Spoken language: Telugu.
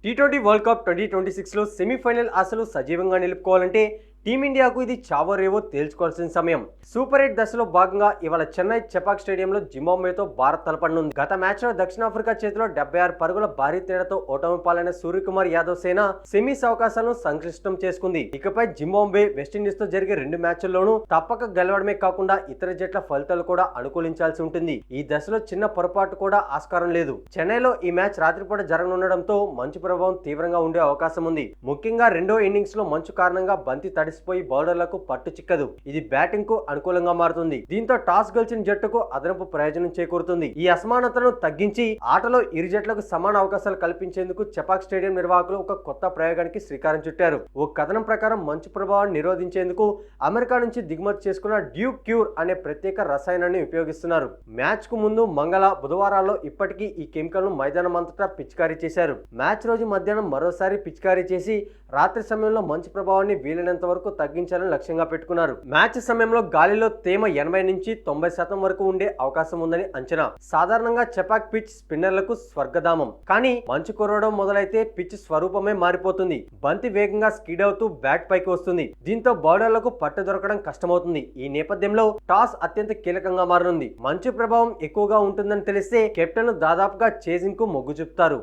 టీ20 వరల్డ్ కప్ 2026లో సెమీఫైనల్ ఆశలు సజీవంగా నిలుపుకోవాలంటే టీమిండియాకు ఇది చావో రేవో తేల్చుకోవాల్సిన సమయం. సూపర్ 8 దశలో భాగంగా ఇవాళ చెన్నై చెపాక్ స్టేడియంలో జింబాబ్వేతో భారత్ తలపడనుంది. గత మ్యాచ్లో దక్షిణాఫ్రికా చేతిలో 76 పరుగుల భారీ తేడాతో ఓటమి పాలైన సూర్యకుమార్ యాదవ్ సేన సెమీస్ అవకాశాలను సంక్లిష్టం చేసుకుంది. ఇకపై జింబాబ్వే వెస్టిండీస్ తో జరిగే 2 మ్యాచ్ల్లోనూ తప్పక గెలవడమే కాకుండా ఇతర జట్ల ఫలితాలు కూడా అనుకూలించాల్సి ఉంటుంది. ఈ దశలో చిన్న పొరపాటు కూడా ఆస్కారం లేదు. చెన్నైలో ఈ మ్యాచ్ రాత్రిపూట జరగనుండడంతో మంచు ప్రభావం తీవ్రంగా ఉండే అవకాశం ఉంది. ముఖ్యంగా రెండో ఇన్నింగ్స్ లో మంచు కారణంగా బంతి తడిసిపోయి బౌలర్లకు పట్టు చిక్కదు. ఇది బ్యాటింగ్ కు అనుకూలంగా మారుతుంది. దీంతో టాస్ గెలిచిన జట్టుకు అదనపు ప్రయోజనం చేకూరుతుంది. ఈ అసమానతను తగ్గించి ఆటలో ఇరు జట్లకు సమాన అవకాశాలు కల్పించేందుకు చెపాక్ స్టేడియం నిర్వాహకులు ఒక కొత్త ప్రయోగానికి శ్రీకారం చుట్టారు. ఓ కథనం ప్రకారం మంచు ప్రభావాన్ని నిరోధించేందుకు అమెరికా నుంచి దిగుమతి చేసుకున్న డ్యూక్ క్యూర్ అనే ప్రత్యేక రసాయనాన్ని ఉపయోగిస్తున్నారు. మ్యాచ్ కు ముందు మంగళ, బుధవారాల్లో ఇప్పటికీ ఈ కెమికల్ ను మైదానం అంతటా పిచికారీ చేశారు. మ్యాచ్ రోజు మధ్యాహ్నం మరోసారి పిచికారీ చేసి రాత్రి సమయంలో మంచు ప్రభావాన్ని వీలైనంత వరకు తగ్గించాలని లక్ష్యంగా పెట్టుకున్నారు. మ్యాచ్ సమయంలో గాలిలో తేమ 80 నుంచి 90% వరకు ఉండే అవకాశం ఉందని అంచనా. సాధారణంగా చెపాక్ పిచ్ స్పిన్నర్లకు స్వర్గధామం. కానీ మంచు కురవడం మొదలైతే పిచ్ స్వరూపమే మారిపోతుంది. బంతి వేగంగా స్కిడ్ అవుతూ బ్యాట్ పైకి వస్తుంది. దీంతో బౌలర్లకు పట్టు దొరకడం కష్టమవుతుంది. ఈ నేపథ్యంలో టాస్ అత్యంత కీలకంగా మారనుంది. మంచు ప్రభావం ఎక్కువగా ఉంటుందని తెలిస్తే కెప్టెన్ దాదాపుగా చేజింగ్ కు మొగ్గు చూపుతారు.